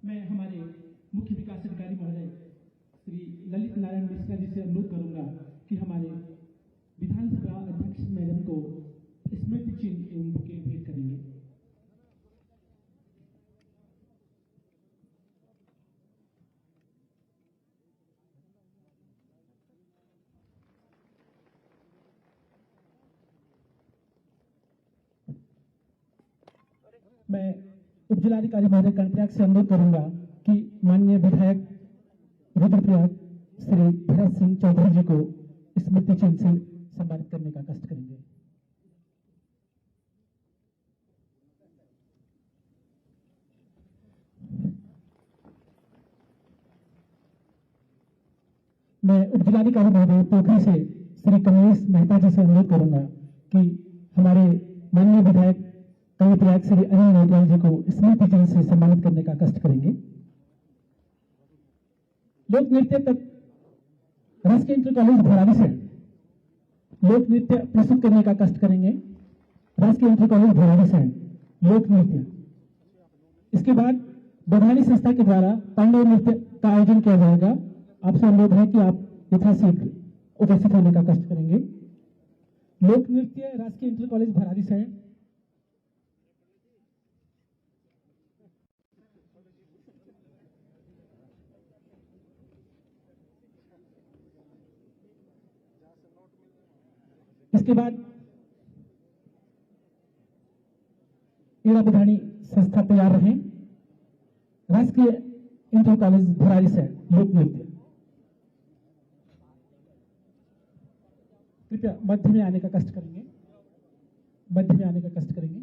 मैं हमारे मुख्य विकास अधिकारी महोदय श्री ललित नारायण मिश्रा जी से अनुरोध करूंगा कि हमारे विधानसभा अध्यक्ष मैडम को स्मृति चिन्ह एवं बुके भेंट करेंगे। मैं उपजिलाधिकारी महोदय कर्णप्रयाग से अनुरोध करूंगा कि माननीय विधायक रुद्रप्रयाग श्री भरत सिंह चौधरी जी को स्मृति चिन्ह से सम्मानित करने का कष्ट करेंगे। मैं उपजिलाधिकारी महोदय पोखरी से श्री कमलेश मेहता जी से अनुरोध करूंगा कि हमारे माननीय विधायक कर्णप्रयाग श्री अनिल नौटियाल जी को स्मृति चिन्ह से सम्मानित करने का कष्ट करेंगे। लोक नृत्य तक राजकीय इंटर कॉलेज भराड़ी से लोक नृत्य प्रस्तुत करने का कष्ट करेंगे। राजकीय इंटर कॉलेज भराड़ी से लोक नृत्य। इसके बाद बधानी संस्था के द्वारा पांडव नृत्य का आयोजन किया जाएगा। आपसे अनुरोध है कि आप यथाशीघ्र उपस्थित होने का कष्ट करेंगे। लोक नृत्य राजकीय इंटर कॉलेज भराड़ी से इसके बाद एड़ा बधानी संस्था तैयार रहे। राजकीय इंटर कॉलेज भराड़ी से लोक नृत्य। कृपया मध्य में आने का कष्ट करेंगे। मध्य में आने का कष्ट करेंगे।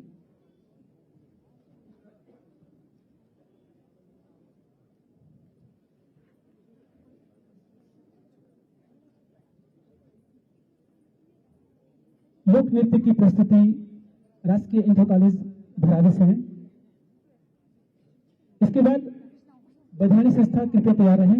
लोक नृत्य की प्रस्तुति राजकीय इंटर कॉलेज भराड़ी से है। इसके बाद बधानी संस्था कृपया तैयार रहें।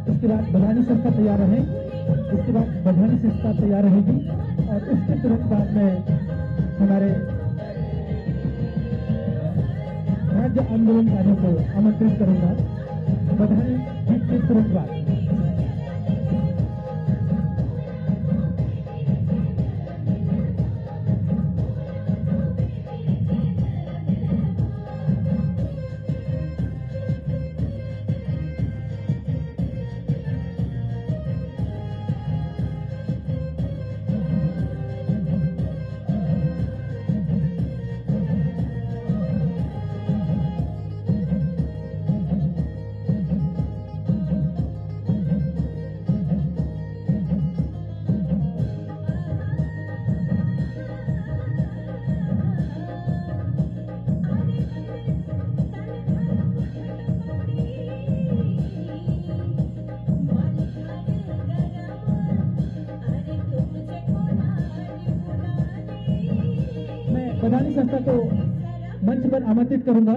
इसके बाद बधानी संस्था तैयार रहे। इसके बाद बधानी संस्था तैयार रहेगी और उसके तुरंत बाद में हमारे राज्य आंदोलनकारियों को आमंत्रित करूंगा। बधानी गीत के तुरंत बाद बधानी संस्था को मंच पर आमंत्रित करूंगा।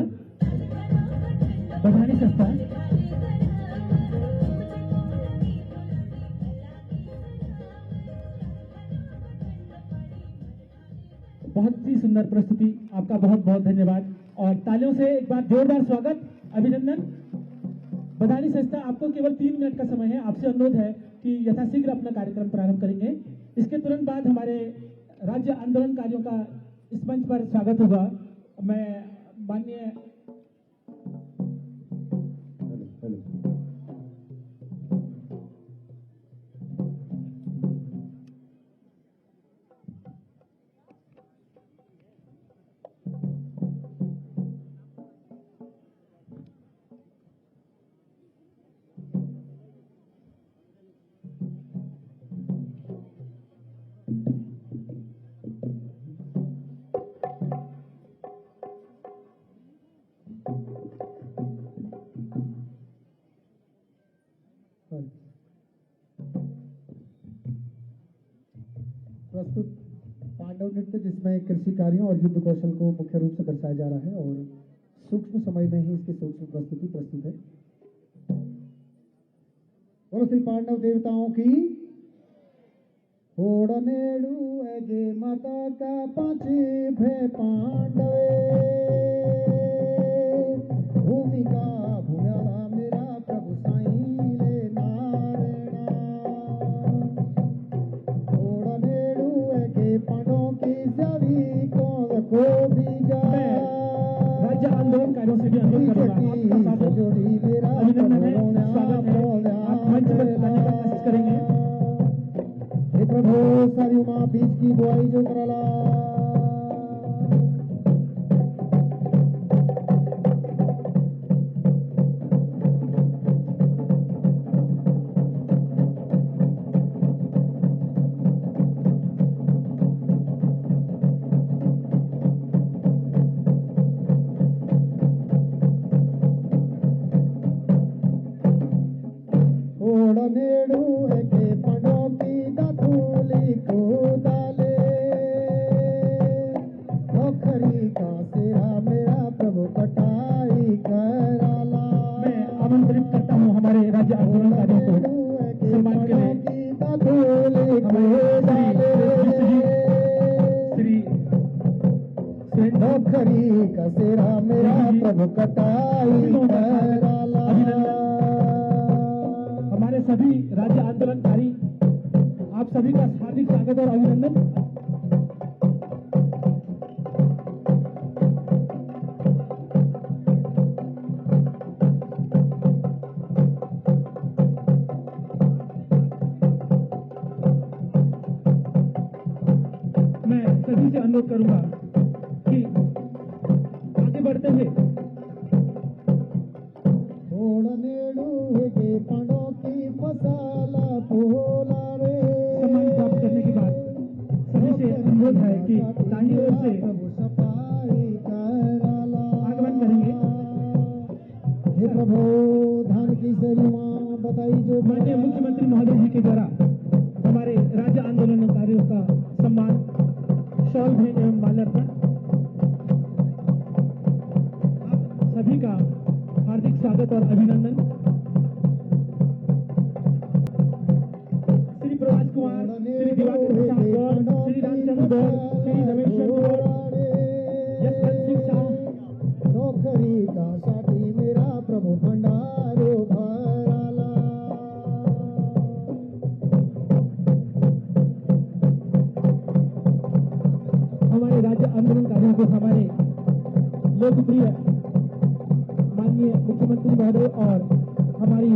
बधानी संस्था बहुत ही सुंदर प्रस्तुति, आपका बहुत बहुत धन्यवाद और तालियों से एक बार जोरदार स्वागत, अभिनंदन। बधानी संस्था आपको केवल 3 मिनट का समय है। आपसे अनुरोध है कि यथाशीघ्र अपना कार्यक्रम प्रारंभ करेंगे। इसके तुरंत बाद हमारे राज्य आंदोलनकारियों का इस मंच पर स्वागत होगा। मैं माननीय प्रस्तुत पांडव नृत्य, जिसमें कृषि कार्यों और युद्ध कौशल को मुख्य रूप से दर्शाया जा रहा है और सूक्ष्म समय में ही इसकी सूक्ष्म प्रस्तुति प्रस्तुत है। बोलो श्री पांडव देवताओं की। ओडनेडू एगे माता का पांचे भे पांडवे, भूमिका भूम्याला मेरा प्रभु साईं ले नारायणा। ओडनेडू एगे पांडवों की सभी को बीजा, राज्य आंदोलनकारियों से भी अनुरोध करूंगा। आपका स्वागत, अभिनंदन है, स्वागत है। आप मंच पर आने का कोशिश करेंगे। हे प्रभु सारी उमा बीज की बुआई जो कराला, ओडनेडू एके पंडों की दातूली को डाले, पोखरी का सिरा मेरा प्रभु कटाई कराला। मैं आमंत्रित करता हूं हमारे राज्य आंदोलनकारियों को सम्मान के लिए। श्री पोखरी का सिरा मेरा प्रभु कटाई कराला। हमारे सभी राज्य आंदोलनकारी, आप सभी का हार्दिक स्वागत और अभिनंदन। मैं सभी से अनुरोध करूंगा कि आगे बढ़ते हुए पंडों की मसाला पोला रे, सम्मान प्राप्त करने के बाद सभी से अनुरोध है कि दाहिनी ओर से आगमन करेंगे। हे प्रभु धान की सरिमा बताई जो माननीय मुख्यमंत्री महोदय जी के द्वारा हमारे राज्य आंदोलनकारियों का सम्मान, शॉल भेंट एवं माल्यार्पण। आप सभी का हार्दिक स्वागत और अभिनंदन। श्री प्रभास कुमार, श्री दिवाकर प्रसाद गौर, श्री रामचंद्र गौर, श्री रमेश्वर गौर, यशवंत सिंह शाह। नौकरी का साथी मेरा प्रभु भंडारो भराला। हमारे राज्य आंदोलनकारियों को हमारे लोकप्रिय माननीय मुख्यमंत्री महोदय और हमारी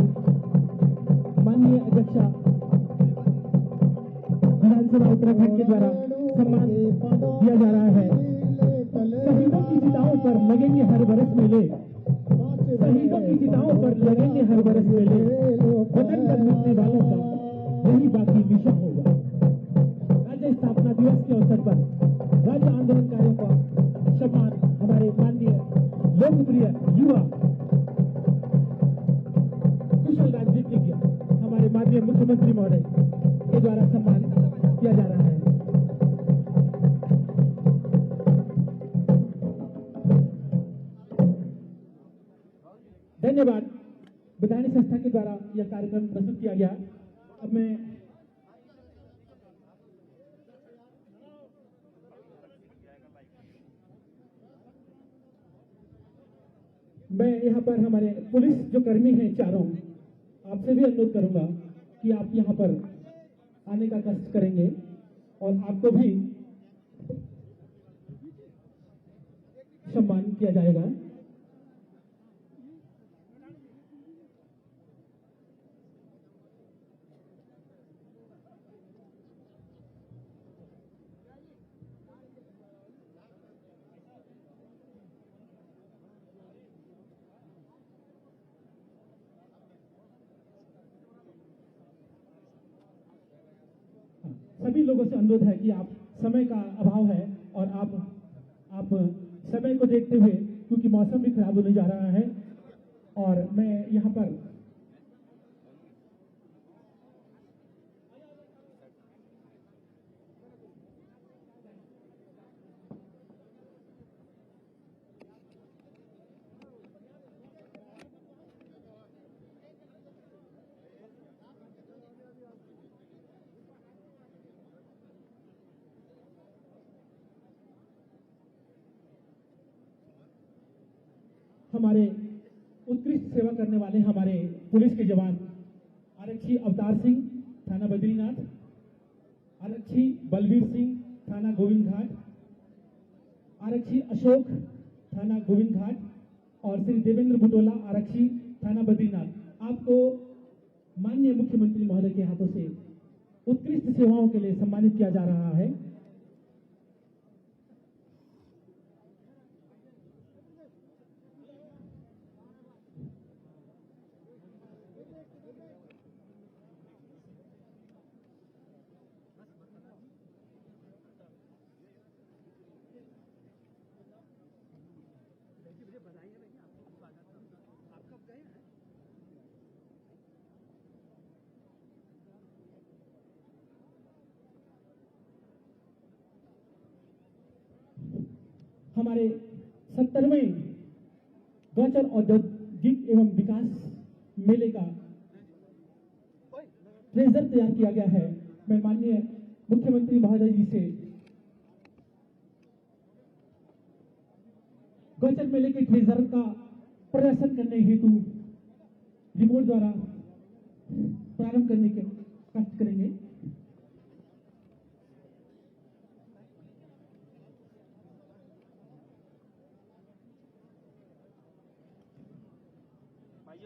माननीय अध्यक्षा विधानसभा उत्तराखंड के द्वारा सम्मान दिया जा रहा है। शहीदों की चिताओं पर लगेंगे हर बरस मेले, शहीदों की चिताओं पर लगेंगे हर बरस मेले, वतन पर मिटने वालों का यही बाकी मिशन होगा। राज्य स्थापना दिवस के अवसर पर राज्य आंदोलनकारियों का सम्मान हमारे माननीय लोकप्रिय युवा कुशल राजनीतिज्ञ हमारे माननीय मुख्यमंत्री महोदय के द्वारा सम्मान किया जा रहा है। यह कार्यक्रम प्रस्तुत किया गया। अब मैं यहाँ पर हमारे पुलिस जो कर्मी हैं चारों, आपसे भी अनुरोध करूंगा कि आप यहाँ पर आने का कष्ट करेंगे और आपको भी सम्मान किया जाएगा। सभी लोगों से अनुरोध है कि आप, समय का अभाव है और आप समय को देखते हुए, क्योंकि मौसम भी खराब होने जा रहा है, और मैं यहाँ पर हमारे उत्कृष्ट सेवा करने वाले हमारे पुलिस के जवान आरक्षी अवतार सिंह, थाना बद्रीनाथ, आरक्षी बलवीर सिंह, थाना गोविंद घाट, आरक्षी अशोक, थाना गोविंद घाट, और श्री देवेंद्र बुटोला, आरक्षी, थाना बद्रीनाथ, आपको माननीय मुख्यमंत्री महोदय के हाथों से उत्कृष्ट सेवाओं के लिए सम्मानित किया जा रहा है। हमारे 70वें गौचर औद्योगिक एवं विकास मेले का ट्रेजर तैयार किया गया है। मैं माननीय मुख्यमंत्री महोदय जी से गौचर मेले के ट्रेजर का प्रदर्शन करने हेतु रिमोट द्वारा प्रारंभ करने के कष्ट करेंगे।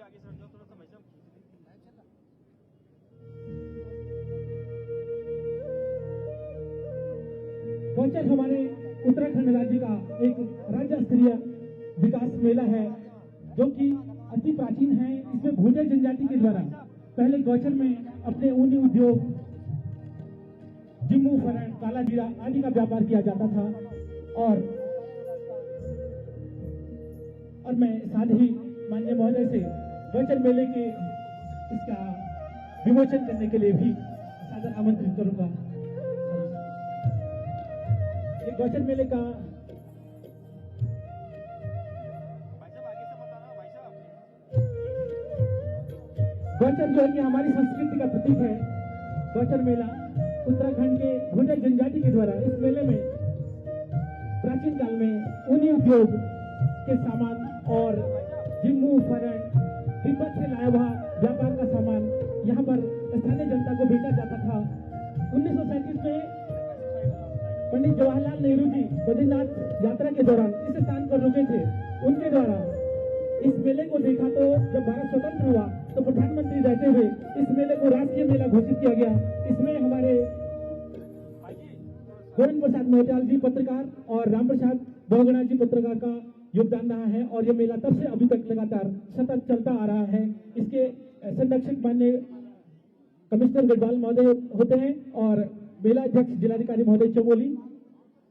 आगे सर जाओ, थोड़ा सा भाई साहब। गौचर हमारे उत्तराखंड राज्य का एक राज्य स्तरीय विकास मेला है, जो कि अति प्राचीन है। इसमें भूजे जनजाति के द्वारा पहले गौचर में अपने ऊनी उद्योग, जिम्मू, फरण, काला जीरा आदि का व्यापार किया जाता था। और मैं साथ ही माननीय महोदय से गौचर मेले के इसका विमोचन करने के लिए भी सादर आमंत्रित करूंगा। ये गौचर मेले का भाई साहब आगे से बताना भाई साहब। गौचर जो है कि हमारी संस्कृति का प्रतीक है। गौचर मेला उत्तराखंड के भूजे जनजाति के द्वारा इस मेले में प्राचीन काल में ऊनी उद्योग के सामान और जिम्मू, फरण, तिब्बत से लाया हुआ व्यापार का सामान यहाँ पर स्थानीय जनता को बेचा जाता था। 1937 में पंडित जवाहरलाल नेहरू जी बद्रीनाथ यात्रा के दौरान इस स्थान पर रुके थे। उनके द्वारा इस मेले को देखा तो जब भारत स्वतंत्र हुआ तो प्रधानमंत्री रहते हुए इस मेले को राष्ट्रीय मेला घोषित किया गया। इसमें हमारे गोविंद प्रसाद मोहताल जी पत्रकार और राम प्रसाद बहुगुणा जी पत्रकार का योगदान रहा है, और यह मेला तब से अभी तक लगातार सतत चलता आ रहा है। इसके संरक्षक माननीय कमिश्नर गढ़वाल महोदय होते हैं, और मेला अध्यक्ष जिलाधिकारी महोदय चमोली,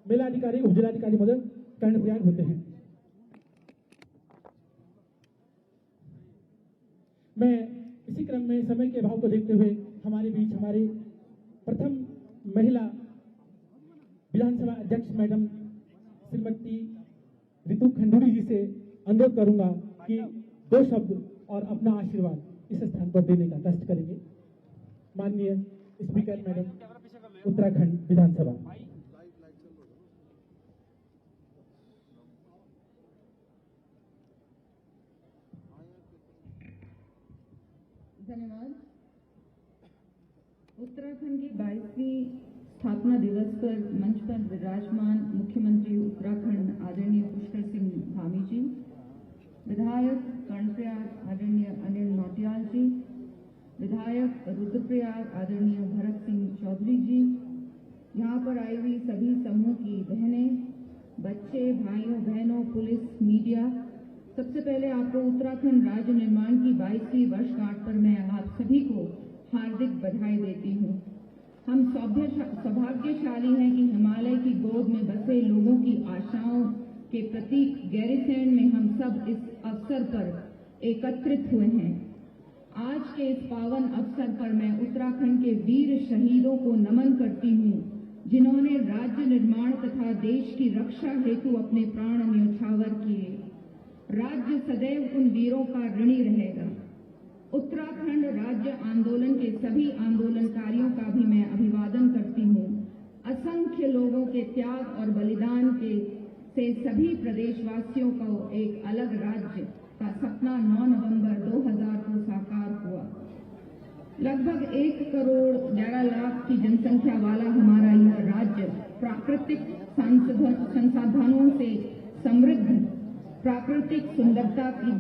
मेला अधिकारी उप जिलाधिकारी महोदय कर्णप्रयाग होते हैं। मैं इसी क्रम में समय के अभाव को देखते हुए हमारे बीच हमारी प्रथम महिला विधानसभा अध्यक्ष मैडम श्रीमती रितु खंडूरी जी से अनुरोध करूंगा कि 2 शब्द और अपना आशीर्वाद इस स्थान पर देने का कष्ट करेंगे। माननीय स्पीकर मैडम कैमरा पीछे कर लो उत्तराखंड विधानसभा। भाई। धन्यवाद। उत्तराखंड की 22वीं स्थापना दिवस पर मंच पर विराजमान मुख्यमंत्री उत्तराखंड आदरणीय पुष्कर सिंह धामी जी, विधायक कर्णप्रयाग आदरणीय अनिल नौटियाल जी, विधायक रुद्रप्रयाग आदरणीय भरत सिंह चौधरी जी, यहाँ पर आई हुई सभी समूह की बहनें, बच्चे, भाइयों बहनों, पुलिस, मीडिया, सबसे पहले आपको उत्तराखंड राज्य निर्माण की 22वीं वर्षगांठ पर मैं आप सभी को हार्दिक बधाई देती हूँ। हम सौभाग्यशाली हैं कि हिमालय की गोद में बसे लोगों की आशाओं के प्रतीक गैरीसैंण में हम सब इस अवसर पर एकत्रित हुए हैं। आज के इस पावन अवसर पर मैं उत्तराखंड के वीर शहीदों को नमन करती हूँ, जिन्होंने राज्य निर्माण तथा देश की रक्षा हेतु अपने प्राण न्यौछावर किए। राज्य सदैव उन वीरों का ऋणी रहेगा। उत्तराखंड राज्य आंदोलन के सभी आंदोलनकारियों का भी मैं अभिवादन करती हूँ। असंख्य लोगों के त्याग और बलिदान से सभी प्रदेशवासियों को एक अलग राज्य का सपना 9 नवंबर 2000 को साकार हुआ। लगभग 1 करोड़ 11 लाख की जनसंख्या वाला हमारा यह राज्य प्राकृतिक संसाधनों से समृद्ध, प्राकृतिक सुंदरता की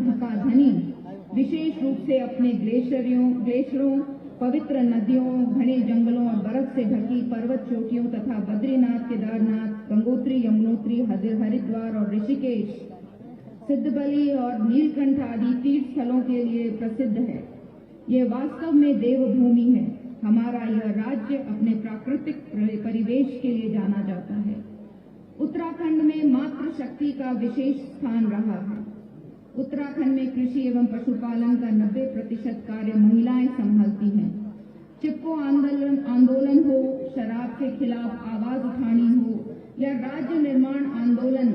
धनी, विशेष रूप से अपने ग्लेशियरों, पवित्र नदियों, घने जंगलों और बर्फ से ढकी पर्वत चोटियों तथा बद्रीनाथ, केदारनाथ, गंगोत्री, यमुनोत्री, हरिद्वार और ऋषिकेश, सिद्धबली और नीलकंठ आदि तीर्थ स्थलों के लिए प्रसिद्ध है। ये वास्तव में देवभूमि है। हमारा यह राज्य अपने प्राकृतिक परिवेश के लिए जाना जाता है। उत्तराखंड में मातृशक्ति का विशेष स्थान रहा है। उत्तराखंड में कृषि एवं पशुपालन का 90% कार्य महिलाएं संभालती हैं। चिपको आंदोलन हो, शराब के खिलाफ आवाज उठानी हो या राज्य निर्माण आंदोलन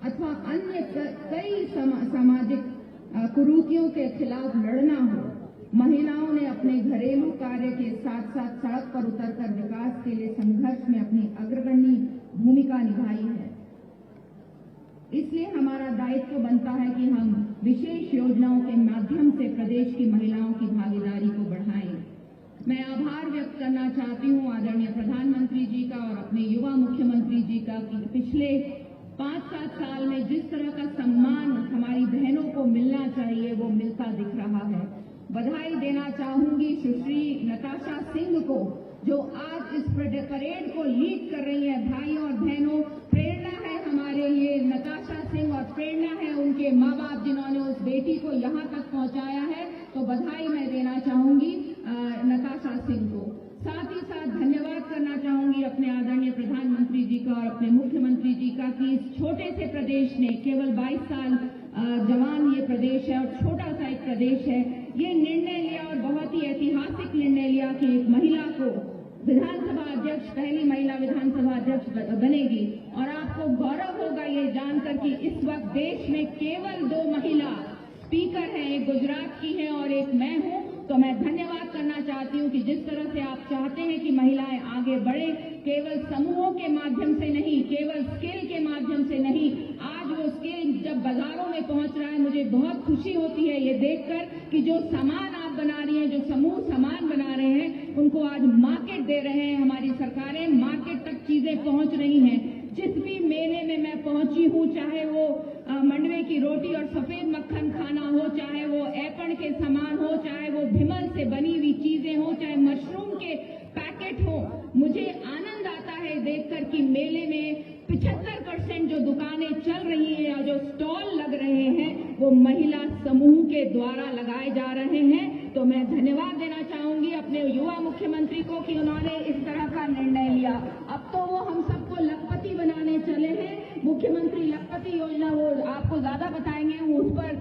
अथवा अन्य कई सामाजिक कुरीतियों के खिलाफ लड़ना हो, महिलाओं ने अपने घरेलू कार्य के साथ साथ सड़क पर उतरकर विकास के लिए संघर्ष में अपनी अग्रगण्य भूमिका निभाई है। इसलिए हमारा दायित्व बनता है कि हम विशेष योजनाओं के माध्यम से प्रदेश की महिलाओं की भागीदारी को बढ़ाएं। मैं आभार व्यक्त करना चाहती हूं आदरणीय प्रधानमंत्री जी का और अपने युवा मुख्यमंत्री जी का कि पिछले 5-7 साल में जिस तरह का सम्मान हमारी बहनों को मिलना चाहिए वो मिलता दिख रहा है। बधाई देना चाहूंगी सुश्री नताशा सिंह को, जो आज इस परेड को लीड कर रही है। भाइयों और बहनों, प्रेरणा है हमारे लिए नताशा सिंह और प्रेरणा है उनके माँ बाप जिन्होंने उस बेटी को यहाँ तक पहुँचाया है। तो बधाई मैं देना चाहूंगी नताशा सिंह को। साथ ही साथ धन्यवाद करना चाहूंगी अपने आदरणीय प्रधानमंत्री जी का और अपने मुख्यमंत्री जी का कि इस छोटे से प्रदेश ने, केवल 22 साल जवान ये प्रदेश है और छोटा सा एक प्रदेश है, ये निर्णय लिया और बहुत ही ऐतिहासिक निर्णय लिया कि एक महिला को विधानसभा अध्यक्ष, पहली महिला विधानसभा अध्यक्ष बनेगी। और आपको गौरव होगा ये जानकर कि इस वक्त देश में केवल 2 महिला स्पीकर हैं, एक गुजरात की है और एक मैं हूं। तो मैं धन्यवाद करना चाहती हूं कि जिस तरह से आप चाहते हैं कि महिलाएं आगे बढ़े, केवल समूहों के माध्यम से नहीं, केवल स्किल के माध्यम से नहीं, आज वो स्किल जब बाजारों में पहुंच रहा है, मुझे बहुत खुशी होती है ये देखकर कि जो सामान आप बना रही हैं, जो समूह सामान बना रहे हैं, उनको आज मार्केट दे रहे हैं। हमारी सरकारें मार्केट तक चीजें पहुंच रही हैं। जिस भी मेले में मैं पहुंची हूं, चाहे वो मंडवे की रोटी और सफेद मक्खन खाना हो, चाहे वो ऐपण के सामान हो, चाहे वो भिमल से बनी हुई चीजें हो, चाहे मशरूम के पैकेट हो, मुझे आनंद आता है देखकर कि मेले में 75% जो दुकानें चल रही हैं या जो स्टॉल लग रहे हैं वो महिला समूह के द्वारा लगाए जा रहे हैं। तो मैं धन्यवाद देना चाहूंगी अपने युवा मुख्यमंत्री को कि उन्होंने इस तरह का निर्णय लिया। अब तो वो हम सबको लखपति बनाने चले हैं। मुख्यमंत्री लखपति योजना वो आपको ज्यादा बताएंगे, उस पर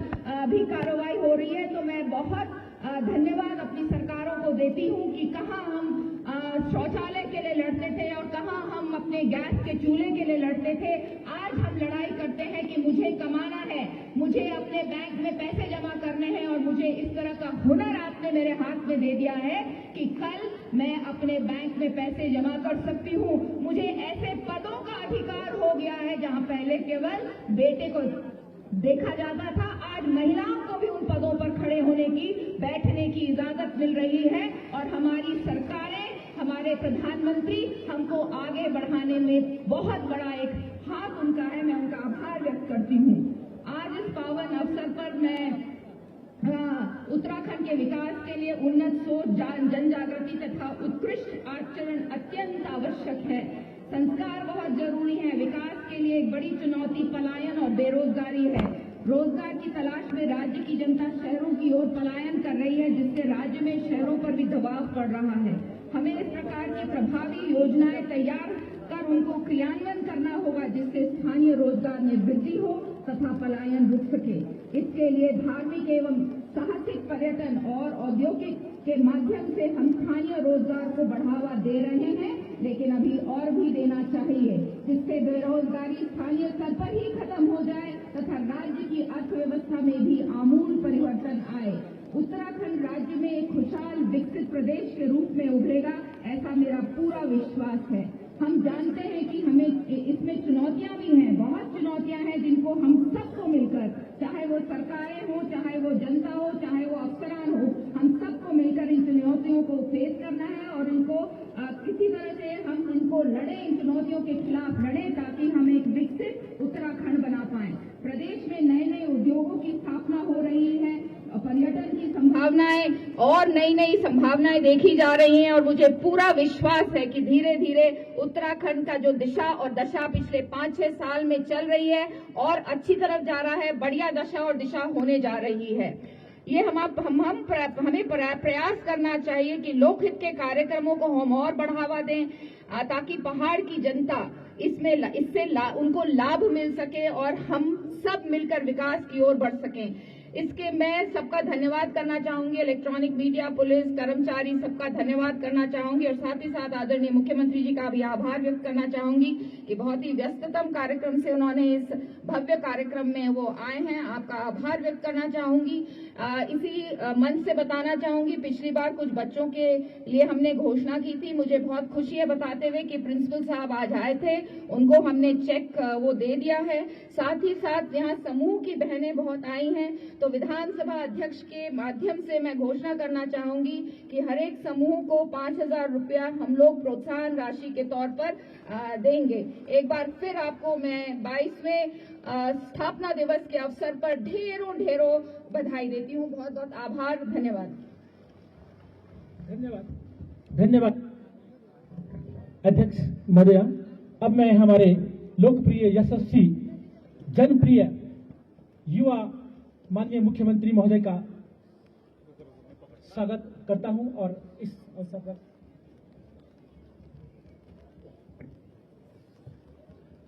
भी कार्रवाई हो रही है। तो मैं बहुत धन्यवाद अपनी सरकारों को देती हूँ कि कहाँ हम शौचालय के लिए लड़ते थे और कहाँ हम अपने गैस के चूल्हे के लिए लड़ते थे। आज आज हम लड़ाई करते हैं कि मुझे कमाना है, मुझे अपने बैंक में पैसे जमा करने हैं और मुझे इस तरह का हुनर आपने मेरे हाथ में दे दिया है कि कल मैं अपने बैंक में पैसे जमा कर सकती हूँ। मुझे ऐसे पदों का अधिकार हो गया है जहाँ पहले केवल बेटे को देखा जाता था, आज महिलाओं को भी उन पदों पर खड़े होने की, बैठने की इजाजत मिल रही है और हमारी सरकारें, हमारे प्रधानमंत्री हमको आगे बढ़ाने में बहुत बड़ा एक हाथ उनका है। मैं उनका आभार व्यक्त करती हूँ। आज इस पावन अवसर पर मैं उत्तराखंड के विकास के लिए उन्नत सोच, जन जागृति तथा उत्कृष्ट आचरण अत्यंत आवश्यक है। संस्कार बहुत जरूरी है। विकास के लिए एक बड़ी चुनौती पलायन और बेरोजगारी है। रोजगार की तलाश में राज्य की जनता शहरों की ओर पलायन कर रही है, जिससे राज्य में शहरों पर भी दबाव पड़ रहा है। हमें इस प्रकार की प्रभावी योजनाएं तैयार कर उनको क्रियान्वयन करना होगा, जिससे स्थानीय रोजगार में वृद्धि हो तथा पलायन रुक सके। इसके लिए धार्मिक एवं साहसिक पर्यटन और औद्योगिक के माध्यम से हम स्थानीय रोजगार को बढ़ावा दे रहे हैं, लेकिन अभी और भी देना चाहिए, जिससे बेरोजगारी स्थानीय स्तर पर ही खत्म हो जाए तथा राज्य की अर्थव्यवस्था में भी आमूल परिवर्तन आए। उत्तराखंड राज्य में एक खुशहाल विकसित प्रदेश के रूप में उभरेगा, ऐसा मेरा पूरा विश्वास है। हम जानते हैं कि हमें इसमें चुनौतियां भी हैं, बहुत चुनौतियां हैं, जिनको हम सबको मिलकर, चाहे वो सरकारें हो, चाहे वो जनता हो, चाहे वो अफसरान हो, हम सबको मिलकर इन चुनौतियों को फेस करना है और इनको किसी तरह से हम इनको लड़े, इन चुनौतियों के खिलाफ लड़े, ताकि हम एक विकसित उत्तराखंड बना पाए। प्रदेश में नए नए उद्योगों की स्थापना हो रही है, पर्यटन की संभावनाएं और नई नई संभावनाएं देखी जा रही हैं और मुझे पूरा विश्वास है कि धीरे धीरे उत्तराखंड का जो दिशा और दशा पिछले 5-6 साल में चल रही है और अच्छी तरफ जा रहा है, बढ़िया दशा और दिशा होने जा रही है। ये हमें प्रयास करना चाहिए कि लोकहित के कार्यक्रमों को हम और बढ़ावा दें, ताकि पहाड़ की जनता इससे उनको लाभ मिल सके और हम सब मिलकर विकास की ओर बढ़ सकें। इसके मैं सबका धन्यवाद करना चाहूंगी, इलेक्ट्रॉनिक मीडिया, पुलिस, कर्मचारी, सबका धन्यवाद करना चाहूंगी और साथ ही साथ आदरणीय मुख्यमंत्री जी का भी आभार व्यक्त करना चाहूंगी कि बहुत ही व्यस्ततम कार्यक्रम से उन्होंने इस भव्य कार्यक्रम में वो आए हैं। आपका आभार व्यक्त करना चाहूंगी। इसी मंच से बताना चाहूंगी, पिछली बार कुछ बच्चों के लिए हमने घोषणा की थी। मुझे बहुत खुशी है बताते हुए कि प्रिंसिपल साहब आज आए थे, उनको हमने चेक वो दे दिया है। साथ ही साथ यहाँ समूह की बहनें बहुत आई हैं, तो विधानसभा अध्यक्ष के माध्यम से मैं घोषणा करना चाहूंगी कि हर एक समूह को 5,000 रुपया हम लोग प्रोत्साहन राशि के तौर पर देंगे। एक बार फिर आपको मैं 22वें स्थापना दिवस के अवसर पर ढेरों बधाई देती हूँ। बहुत बहुत आभार, धन्यवाद। धन्यवाद अध्यक्ष महोदया। अब मैं हमारे लोकप्रिय, यशस्वी, जनप्रिय युवा माननीय मुख्यमंत्री महोदय का स्वागत करता हूं और इस अवसर पर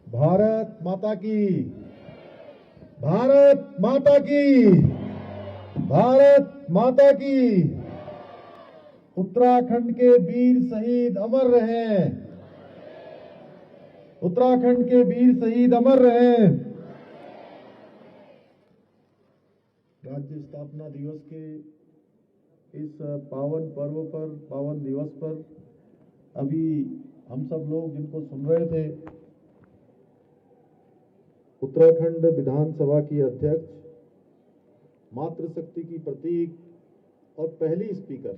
भारत माता की, भारत माता की, भारत माता की। उत्तराखंड के वीर शहीद अमर रहें, उत्तराखंड के वीर शहीद अमर रहें। राज्य स्थापना दिवस के इस पावन पर्व पर, पावन दिवस पर अभी हम सब लोग जिनको सुन रहे थे, उत्तराखंड विधानसभा की अध्यक्ष, मातृशक्ति की प्रतीक और पहली स्पीकर,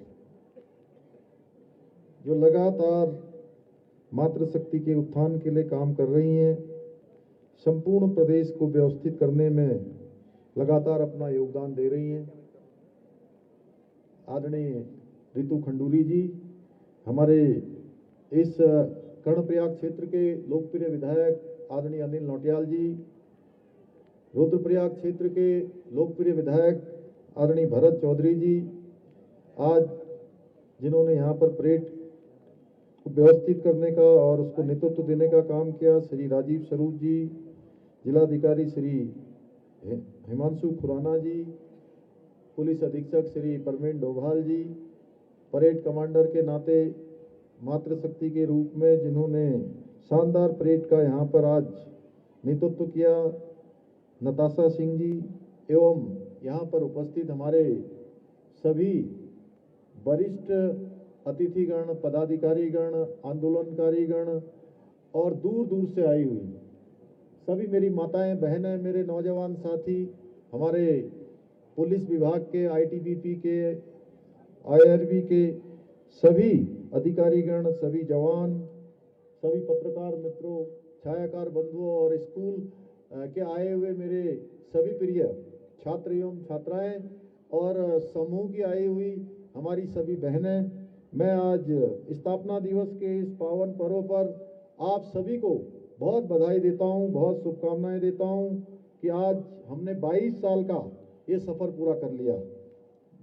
जो लगातार मातृशक्ति के उत्थान के लिए काम कर रही हैं, संपूर्ण प्रदेश को व्यवस्थित करने में लगातार अपना योगदान दे रही हैं। आदरणीय रितु खंडूरी जी, हमारे इस कर्णप्रयाग क्षेत्र के लोकप्रिय विधायक आदरणीय अनिल नौटियाल जी, रुद्रप्रयाग क्षेत्र के लोकप्रिय विधायक आदरणीय भरत चौधरी जी, आज जिन्होंने यहाँ पर परेड को व्यवस्थित करने का और उसको नेतृत्व देने का काम किया, श्री राजीव स्वरूप जी, जिलाधिकारी श्री हिमांशु खुराना जी, पुलिस अधीक्षक श्री परमेन डोभाल जी, परेड कमांडर के नाते मातृशक्ति के रूप में जिन्होंने शानदार परेड का यहाँ पर आज नेतृत्व किया, नताशा सिंह जी एवं यहाँ पर उपस्थित हमारे सभी वरिष्ठ अतिथिगण, पदाधिकारीगण, आंदोलनकारीगण और दूर दूर से आई हुई सभी मेरी माताएं, बहनें, मेरे नौजवान साथी, हमारे पुलिस विभाग के, आईटीबीपी के, आईआरबी के सभी अधिकारीगण, सभी जवान, सभी पत्रकार मित्रों, छायाकार बंधुओं और स्कूल के आए हुए मेरे सभी प्रिय छात्र एवं छात्राएं और समूह की आई हुई हमारी सभी बहनें, मैं आज स्थापना दिवस के इस पावन पर्व पर आप सभी को बहुत बधाई देता हूं, बहुत शुभकामनाएं देता हूं कि आज हमने 22 साल का ये सफ़र पूरा कर लिया।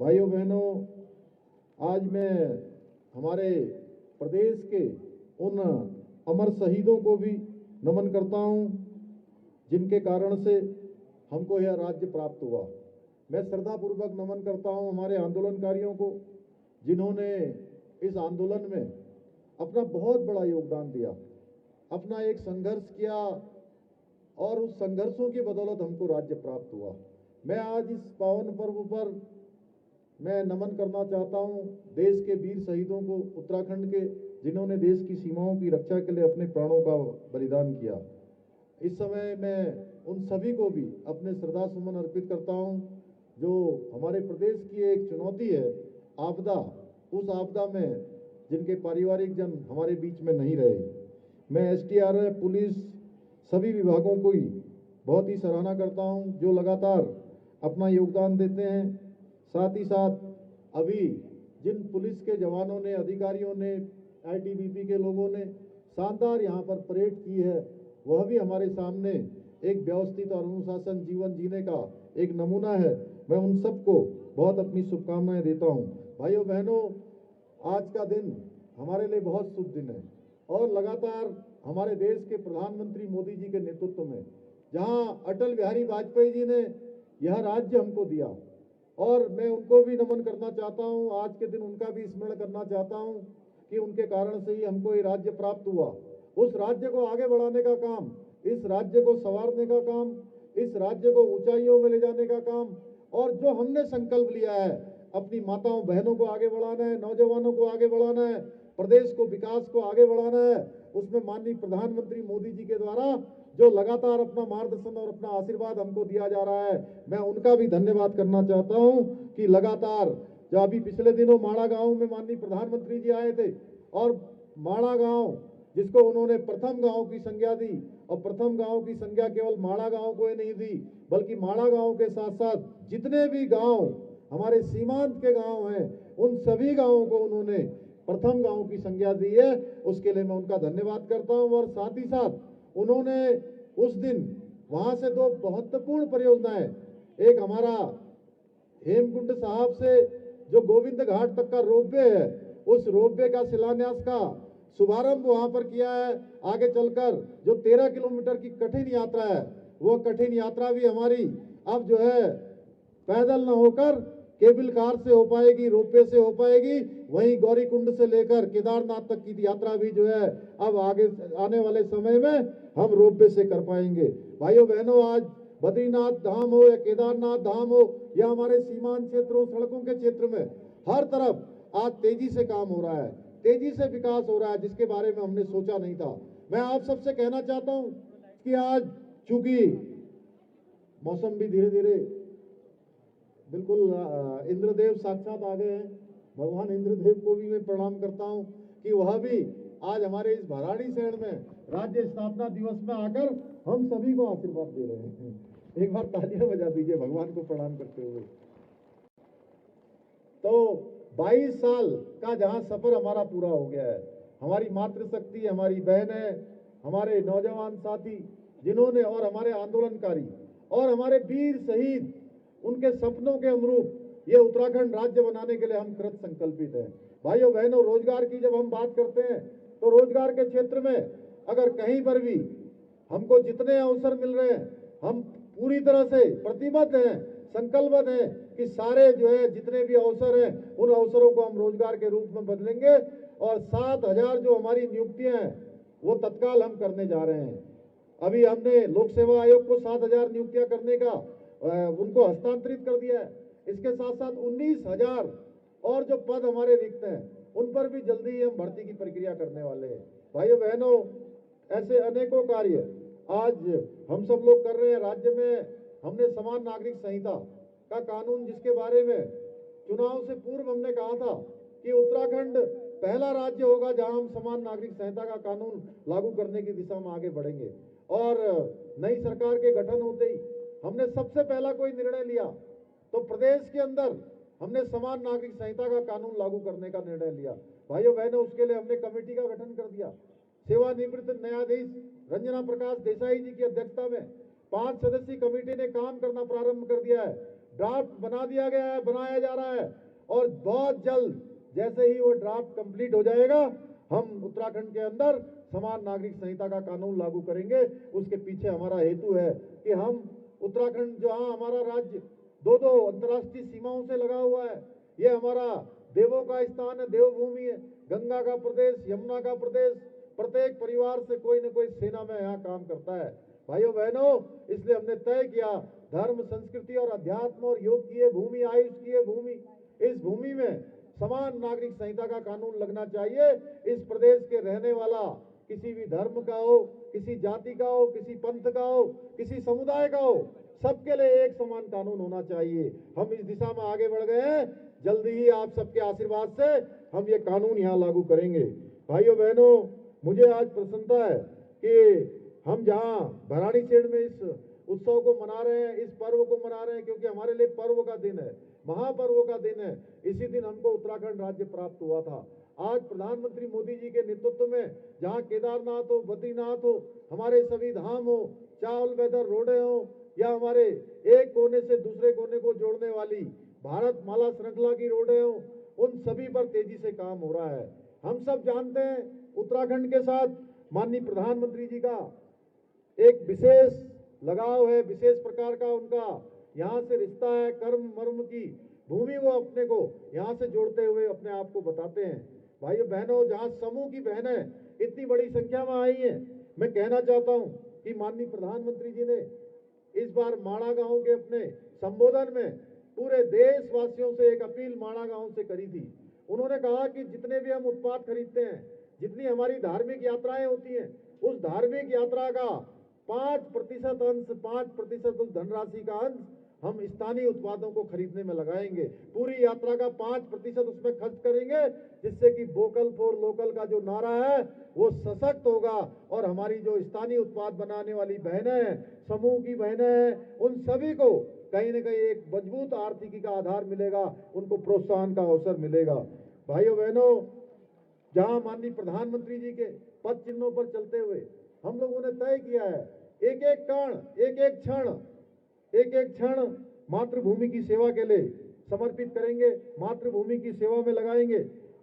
भाइयों बहनों, आज मैं हमारे प्रदेश के उन अमर शहीदों को भी नमन करता हूं जिनके कारण से हमको यह राज्य प्राप्त हुआ। मैं श्रद्धापूर्वक नमन करता हूं हमारे आंदोलनकारियों को जिन्होंने इस आंदोलन में अपना बहुत बड़ा योगदान दिया, अपना एक संघर्ष किया और उस संघर्षों की बदौलत हमको राज्य प्राप्त हुआ। मैं आज इस पावन पर्व पर मैं नमन करना चाहता हूं देश के वीर शहीदों को, उत्तराखंड के, जिन्होंने देश की सीमाओं की रक्षा के लिए अपने प्राणों का बलिदान किया। इस समय मैं उन सभी को भी अपने श्रद्धा सुमन अर्पित करता हूं जो हमारे प्रदेश की एक चुनौती है आपदा, उस आपदा में जिनके पारिवारिक जन हमारे बीच में नहीं रहे। मैं एसडीआरएफ, पुलिस, सभी विभागों को ही बहुत ही सराहना करता हूं जो लगातार अपना योगदान देते हैं। साथ ही साथ अभी जिन पुलिस के जवानों ने, अधिकारियों ने, आईटीबीपी के लोगों ने शानदार यहाँ पर परेड की है, वह भी हमारे सामने एक व्यवस्थित और अनुशासन जीवन जीने का एक नमूना है। मैं उन सबको बहुत अपनी शुभकामनाएं देता हूं। भाइयों बहनों, आज का दिन हमारे लिए बहुत शुभ दिन है और लगातार हमारे देश के प्रधानमंत्री मोदी जी के नेतृत्व में जहां अटल बिहारी वाजपेयी जी ने यह राज्य हमको दिया और मैं उनको भी नमन करना चाहता हूं। आज के दिन उनका भी स्मरण करना चाहता हूं कि उनके कारण से ही हमको ये राज्य प्राप्त हुआ। उस राज्य को आगे बढ़ाने का काम, इस राज्य को संवारने का काम, इस राज्य को ऊंचाइयों में ले जाने का काम और जो हमने संकल्प लिया है अपनी माताओं बहनों को आगे बढ़ाना है, नौजवानों को आगे बढ़ाना है, प्रदेश को, विकास को आगे बढ़ाना है, उसमें माननीय प्रधानमंत्री मोदी जी के द्वारा जो लगातार अपना मार्गदर्शन और अपना आशीर्वाद हमको दिया जा रहा है, मैं उनका भी धन्यवाद करना चाहता हूं कि लगातार जो अभी पिछले दिनों माड़ा गांव में माननीय प्रधानमंत्री जी आए थे और माड़ा गांव जिसको उन्होंने प्रथम गांव की संज्ञा दी और प्रथम गांव की संज्ञा केवल माड़ा गांव को ही नहीं दी बल्कि माड़ा गांव के साथ साथ जितने भी गांव हमारे सीमांत के गांव हैं उन सभी गांवों को उन्होंने प्रथम गांव की संज्ञा दी है। उसके लिए मैं उनका धन्यवाद करता हूं और साथ ही साथ उन्होंने उस दिन वहां से दो महत्वपूर्ण परियोजनाएं, एक हमारा हेमकुंड साहब से जो गोविंद घाट तक का रोपवे है, उस रोपवे का शिलान्यास का शुभारंभ वहां पर किया है। आगे चलकर जो 13 किलोमीटर की कठिन यात्रा है, वो कठिन यात्रा भी हमारी अब जो है पैदल न होकर केबल कार से हो पाएगी, रोपवे से हो पाएगी। वहीं गौरीकुंड से लेकर केदारनाथ तक की यात्रा भी जो है अब आगे आने वाले समय में हम रोपवे से कर पाएंगे। भाइयों बहनों, आज बद्रीनाथ धाम हो या केदारनाथ धाम हो या हमारे सीमांत क्षेत्रों, सड़कों के क्षेत्र में हर तरफ आज तेजी से काम हो रहा है, तेजी से विकास हो रहा है, जिसके बारे में हमने सोचा नहीं था। मैं आप सबसे कहना चाहता हूं कि आज चूंकि मौसम भी धीरे धीरे बिल्कुल इंद्रदेव साक्षात आ गए हैं, भगवान इंद्रदेव को भी मैं प्रणाम करता हूं कि वह भी आज हमारे इस भराड़ी शहर में राज्य स्थापना दिवस में आकर हम सभी को आशीर्वाद दे रहे हैं। एक बार तालियां बजा दीजिए भगवान को प्रणाम करते हुए। तो 22 साल का जहां सफर हमारा पूरा हो गया है, हमारी मातृशक्ति, हमारी बहनें, हमारे नौजवान साथी जिन्होंने और हमारे आंदोलनकारी और हमारे वीर शहीद, उनके सपनों के अनुरूप ये उत्तराखंड राज्य बनाने के लिए हम कृत संकल्पित हैं। भाइयों बहनों, रोजगार की जब हम बात करते हैं तो रोजगार के क्षेत्र में अगर कहीं पर भी हमको जितने अवसर मिल रहे हैं, हम पूरी तरह से प्रतिबद्ध हैं, संकल्पबद्ध हैं कि सारे जो है जितने भी अवसर हैं उन अवसरों को हम रोजगार के रूप में बदलेंगे और 7,000 जो हमारी नियुक्तियां हैं वो तत्काल हम करने जा रहे हैं। अभी हमने लोक सेवा आयोग को 7,000 नियुक्तियां करने का उनको हस्तांतरित कर दिया है। इसके साथ साथ 19,000 और जो पद हमारे रिक्त हैं उन पर भी जल्दी ही हम भर्ती की प्रक्रिया करने वाले हैं। भाइयों बहनों, ऐसे अनेकों कार्य आज हम सब लोग कर रहे हैं। राज्य में हमने समान नागरिक संहिता का कानून, जिसके बारे में चुनाव से पूर्व हमने कहा था कि उत्तराखंड पहला राज्य होगा जहां हम समान नागरिक संहिता का कानून लागू करने की दिशा में आगे बढ़ेंगे। और नई सरकार के गठन होते ही हमने सबसे पहला कोई निर्णय लिया तो प्रदेश के अंदर हमने समान नागरिक संहिता का कानून लागू करने का निर्णय लिया। भाइयों बहनों, उसके लिए हमने कमेटी का गठन कर दिया। सेवानिवृत्त न्यायाधीश रंजना प्रकाश देसाई जी की अध्यक्षता में 5 सदस्यीय कमेटी ने काम करना प्रारंभ कर दिया है। ड्राफ्ट बना दिया गया है, बनाया जा रहा है और बहुत जल्द जैसे ही वो ड्राफ्ट कंप्लीट हो जाएगा हम उत्तराखंड के अंदर समान नागरिक संहिता का कानून लागू करेंगे। उसके पीछे हमारा हेतु है कि हम उत्तराखंड, जहां हमारा राज्य दो अंतर्राष्ट्रीय सीमाओं से लगा हुआ है, ये हमारा देवों का स्थान है, देवभूमि है, गंगा का प्रदेश, यमुना का प्रदेश, प्रत्येक परिवार से कोई न कोई सेना में यहाँ काम करता है। भाइयों बहनों, इसलिए हमने तय किया धर्म, संस्कृति और अध्यात्म और योग की ये भूमि, आयुष की ये भूमि, इस भूमि में समान नागरिक संहिता का कानून लगना चाहिए। इस प्रदेश के रहने वाला किसी भी धर्म का हो, किसी जाति का हो, किसी पंथ का हो, किसी समुदाय का हो, सबके लिए एक समान कानून होना चाहिए। हम इस दिशा में आगे बढ़ गए हैं। जल्दी ही आप सबके आशीर्वाद से हम ये कानून यहाँ लागू करेंगे। भाइयों बहनों, मुझे आज प्रसन्नता है कि हम जहाँ भराड़ीसेठ में इस उत्सव को मना रहे हैं, इस पर्व को मना रहे हैं, क्योंकि हमारे लिए पर्व का दिन है, महापर्व का दिन है। इसी दिन हमको उत्तराखंड राज्य प्राप्त हुआ था। आज प्रधानमंत्री मोदी जी के नेतृत्व में जहाँ केदारनाथ हो, बद्रीनाथ हो, हमारे सभी धाम हो, चावल वेदर रोडें हो, या हमारे एक कोने से दूसरे कोने को जोड़ने वाली भारत माला श्रृंखला की रोडें हो, उन सभी पर तेजी से काम हो रहा है। हम सब जानते हैं उत्तराखंड के साथ माननीय प्रधानमंत्री जी का एक विशेष लगाव है, विशेष प्रकार का उनका यहाँ से रिश्ता है। कर्म मर्म की भूमि वो अपने को यहाँ से जोड़ते हुए अपने आप को बताते हैं। भाइयों बहनों, जहाँ समूह की बहनें इतनी बड़ी संख्या में आई हैं, मैं कहना चाहता हूँ कि माननीय प्रधानमंत्री जी ने इस बार माणा गांव के अपने संबोधन में पूरे देशवासियों से एक अपील माणा गांव से करी थी। उन्होंने कहा कि जितने भी हम उत्पाद खरीदते हैं, जितनी हमारी धार्मिक यात्राएं होती हैं, उस धार्मिक यात्रा का 5% अंश, 5% उस धनराशि का अंश हम स्थानीय उत्पादों को खरीदने में लगाएंगे। पूरी यात्रा का 5% उसमें खर्च करेंगे, जिससे कि वोकल फॉर लोकल का जो नारा है वो सशक्त होगा और हमारी जो स्थानीय उत्पाद बनाने वाली बहनें हैं, समूह की बहनें हैं, उन सभी को कहीं न कहीं एक मजबूत आर्थिकी का आधार मिलेगा, उनको प्रोत्साहन का अवसर मिलेगा। भाइयों बहनों, जहां माननीय प्रधानमंत्री जी के पद चिन्हों पर चलते हुए हम लोगों ने तय किया है, एक एक कण, एक एक क्षण मातृभूमि की सेवा के लिए समर्पित करेंगे, मातृभूमि की सेवा में लगाएंगे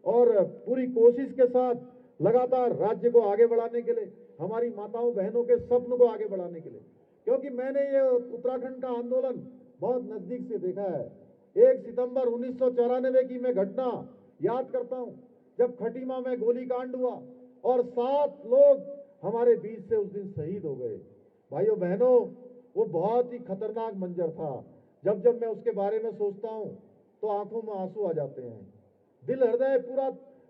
और पूरी कोशिश के साथ लगातार राज्य को आगे बढ़ाने के लिए, हमारी माताओं बहनों के स्वप्न को आगे बढ़ाने के लिए। क्योंकि मैंने ये उत्तराखंड का आंदोलन बहुत नजदीक से देखा है। 1 सितंबर 1994 की मैं घटना याद करता हूं, जब खटीमा में गोलीकांड हुआ और 7 लोग हमारे बीच से उस दिन शहीद हो गए। भाइयों बहनों, वो बहुत ही खतरनाक मंजर था। जब मैं उसके बारे में सोचता हूं तो आंखों में आंसू आ जाते हैं, दिल हृदय पूरा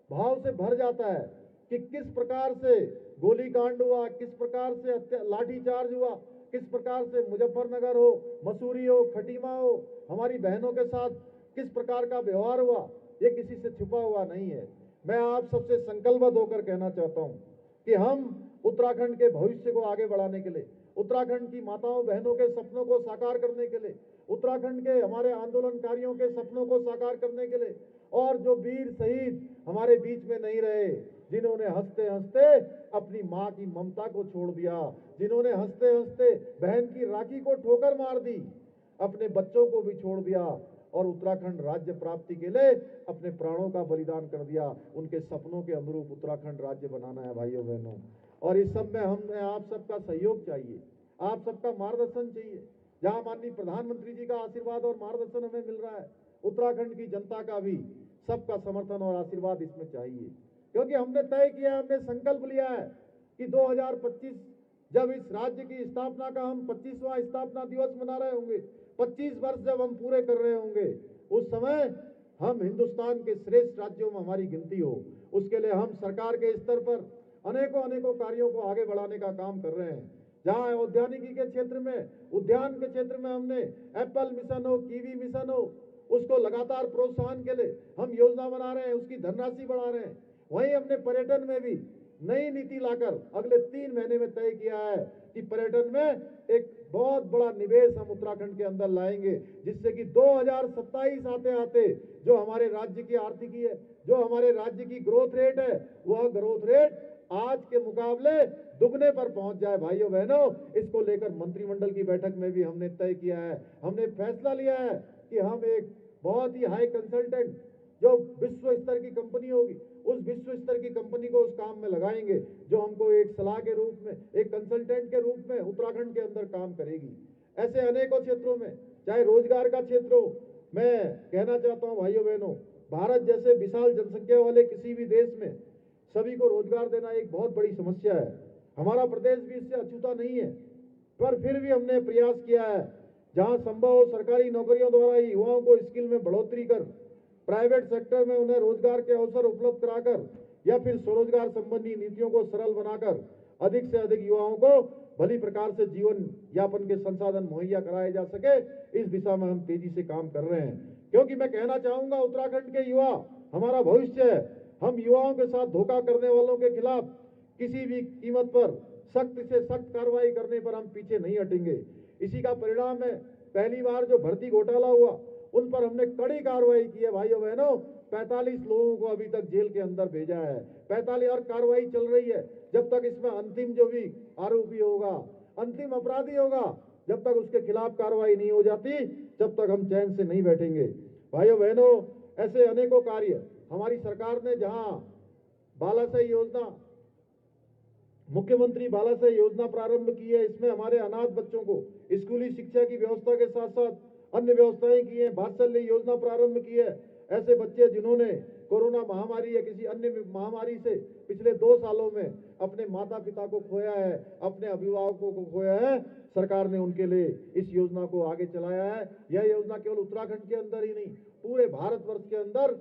भाव से भर जाता है कि किस प्रकार से गोलीकांड हुआ, किस प्रकार से लाठीचार्ज हुआ, किस प्रकार से मुजफ्फरनगर हो, मसूरी हो, खटीमा हो, हमारी बहनों के साथ किस प्रकार का व्यवहार हुआ, ये किसी से छुपा हुआ नहीं है। मैं आप सबसे संकल्पबद्ध होकर कहना चाहता हूं कि हम उत्तराखंड के भविष्य को आगे बढ़ाने के लिए, उत्तराखंड की माताओं बहनों के सपनों को साकार करने के लिए, उत्तराखंड के हमारे आंदोलनकारियों के सपनों को साकार करने के लिए, और जो वीर शहीद हमारे बीच में नहीं रहे, जिन्होंने हंसते हंसते अपनी मां की ममता को छोड़ दिया, जिन्होंने हंसते हंसते बहन की राखी को ठोकर मार दी, अपने बच्चों को भी छोड़ दिया और उत्तराखंड राज्य प्राप्ति के लिए अपने प्राणों का बलिदान कर दिया, उनके सपनों के अनुरूप उत्तराखंड राज्य बनाना है। भाइयों बहनों, और इस सब में हमें आप सबका सहयोग चाहिए, आप सबका मार्गदर्शन चाहिए। जहां माननीय प्रधानमंत्री जी का आशीर्वाद और मार्गदर्शन हमें मिल रहा है, उत्तराखंड की जनता का भी सबका समर्थन और आशीर्वाद इसमें चाहिए। क्योंकि हमने तय किया, हमने संकल्प लिया है कि 2025 जब इस राज्य की स्थापना का हम 25वां स्थापना दिवस मना रहे होंगे, 25 वर्ष जब हम पूरे कर रहे होंगे, उस समय हम हिंदुस्तान के श्रेष्ठ राज्यों में हमारी गिनती हो। उसके लिए हम सरकार के स्तर पर अनेकों कार्यों को आगे बढ़ाने का काम कर रहे हैं। जहां उद्यानिकी के क्षेत्र में, उद्यान के क्षेत्र में हमने एप्पल मिशन हो, कीवी मिशन हो, उसको लगातार प्रोत्साहन के लिए हम योजना बना रहे हैं, उसकी धनराशि बढ़ा रहे हैं। वहीं हमने पर्यटन में भी नई नीति लाकर अगले 3 महीने में तय किया है कि पर्यटन में एक बहुत बड़ा निवेश हम उत्तराखंड के अंदर लाएंगे, जिससे कि 2027 आते आते जो हमारे राज्य की आर्थिकी है, जो हमारे राज्य की ग्रोथ रेट है, वह ग्रोथ रेट आज के मुकाबले दुगने पर पहुंच जाए। भाइयों बहनों, इसको लेकर मंत्रिमंडल की बैठक में भी हमने तय किया है, हमने फैसला लिया है कि हम एक बहुत ही हाई कंसल्टेंट जो विश्व स्तर की कंपनी होगी, उस विश्व स्तर की कंपनी को उस काम में लगाएंगे, जो हमको एक सलाह के रूप में, एक कंसल्टेंट के रूप में उत्तराखंड के अंदर काम करेगी। ऐसे अनेकों क्षेत्रों में, चाहे रोजगार का क्षेत्र हो, मैं कहना चाहता हूं भाइयों बहनों, भारत जैसे विशाल जनसंख्या वाले किसी भी देश में सभी को रोजगार देना एक बहुत बड़ी समस्या है। हमारा प्रदेश भी इससे अछूता नहीं है, पर फिर भी हमने प्रयास किया है जहां संभव हो सरकारी नौकरियों द्वारा ही युवाओं को स्किल में बढ़ोतरी कर, प्राइवेट सेक्टर में उन्हें रोजगार के अवसर उपलब्ध कराकर या फिर स्वरोजगार संबंधी नीतियों को सरल बनाकर अधिक से अधिक युवाओं को भली प्रकार से जीवन यापन के संसाधन मुहैया कराए जा सके, इस दिशा में हम तेजी से काम कर रहे हैं। क्योंकि मैं कहना चाहूंगा, उत्तराखंड के युवा हमारा भविष्य है। हम युवाओं के साथ धोखा करने वालों के खिलाफ किसी भी कीमत पर सख्त से सख्त कार्रवाई करने पर हम पीछे नहीं हटेंगे। इसी का परिणाम है, पहली बार जो भर्ती घोटाला हुआ, उन पर हमने कड़ी कार्रवाई की है। भाइयों बहनों, 45 लोगों को अभी तक जेल के अंदर भेजा है, 45 और कार्रवाई चल रही है। जब तक इसमें अंतिम जो भी आरोपी होगा, अंतिम अपराधी होगा, जब तक उसके खिलाफ कार्रवाई नहीं हो जाती, जब तक हम चैन से नहीं बैठेंगे। भाइयों बहनों, ऐसे अनेकों कार्य हमारी सरकार ने, जहां बालासाही योजना, मुख्यमंत्री बालासाही योजना प्रारंभ की है, इसमें हमारे अनाथ बच्चों को स्कूली शिक्षा की व्यवस्था के साथ साथ अन्य व्यवस्थाएं की है। वात्सल्य योजना प्रारंभ की है। ऐसे बच्चे जिन्होंने कोरोना महामारी या किसी अन्य महामारी से पिछले 2 सालों में अपने माता पिता को खोया है, अपने अभिभावकों को खोया है, सरकार ने उनके लिए इस योजना को आगे चलाया है। यह योजना केवल उत्तराखंड के अंदर ही नहीं, पूरे भारतवर्ष के अंदर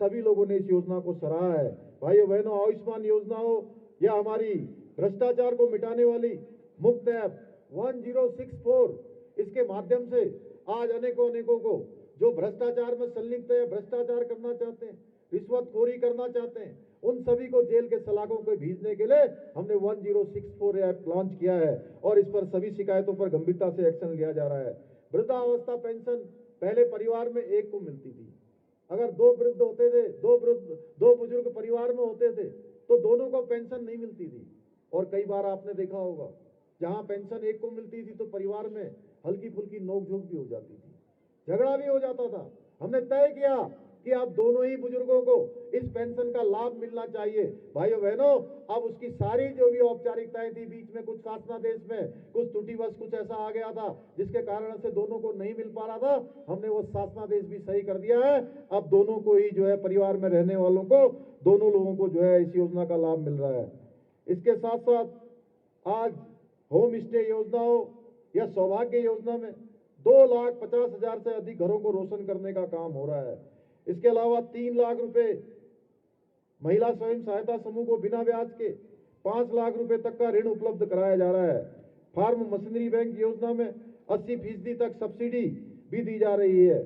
सभी लोगों ने इस योजना को सराहा है। भाइयों बहनों, आयुष्मान योजना हो या हमारी भ्रष्टाचार को मिटाने वाली मुफ्त ऐप 1064, इसके माध्यम से आज अनेकों को जो भ्रष्टाचार में संलिप्त है, भ्रष्टाचार करना चाहते हैं, रिश्वतखोरी करना चाहते हैं, उन सभी को जेल के सलाखों को भेजने के लिए हमने 1064 ऐप लॉन्च किया है और इस पर सभी शिकायतों पर गंभीरता से एक्शन लिया जा रहा है। वृद्धावस्था पेंशन पहले परिवार में एक को मिलती थी। अगर 2 वृद्ध होते थे, 2 बुजुर्ग परिवार में होते थे, तो दोनों को पेंशन नहीं मिलती थी। और कई बार आपने देखा होगा, जहां पेंशन एक को मिलती थी तो परिवार में हल्की फुल्की नोकझोंक भी हो जाती थी, झगड़ा भी हो जाता था। हमने तय किया कि अब दोनों ही बुजुर्गों को इस पेंशन का लाभ मिलना चाहिए। भाइयों बहनों, अब उसकी सारी जो भी औपचारिकताएं थी, बीच में कुछ शासनादेश में कुछ त्रुटिवश कुछ ऐसा आ गया था जिसके कारण से दोनों को नहीं मिल पा रहा था, हमने वो शासनादेश भी सही कर दिया है। अब दोनों को ही जो है, परिवार में रहने वालों को, दोनों लोगों को जो है इस योजना का लाभ मिल रहा है। इसके साथ साथ आज होम स्टे योजना हो या सौभाग्य योजना में 2,50,000 से अधिक घरों को रोशन करने का काम हो रहा है। इसके अलावा 3 लाख रुपए महिला स्वयं सहायता समूह को बिना ब्याज के 5 लाख रुपए तक का ऋण उपलब्ध कराया जा रहा है। फार्म मशीनरी बैंक योजना में 80% तक सब्सिडी भी दी जा रही है।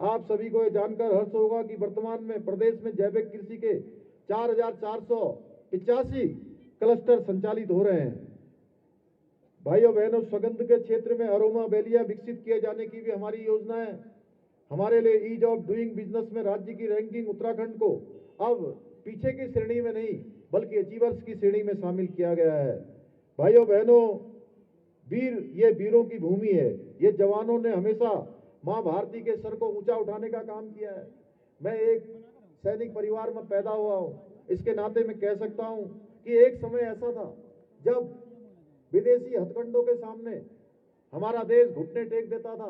आप सभी को यह जानकर हर्ष होगा कि वर्तमान में प्रदेश में जैविक कृषि के 4,485 क्लस्टर संचालित हो रहे हैं। भाइयों बहनों, सुगंध के क्षेत्र में अरोमा वैलियां विकसित किए जाने की भी हमारी योजना है। हमारे लिए ईज ऑफ डूइंग बिजनेस में राज्य की रैंकिंग उत्तराखंड को अब पीछे की श्रेणी में नहीं बल्कि अचीवर्स की श्रेणी में शामिल किया गया है। भाइयों बहनों, ये वीरों की भूमि है। ये जवानों ने हमेशा मां भारती के सर को ऊंचा उठाने का काम किया है। मैं एक सैनिक परिवार में पैदा हुआ हूं, इसके नाते मैं कह सकता हूं कि एक समय ऐसा था जब विदेशी हथकंडों के सामने हमारा देश घुटने टेक देता था।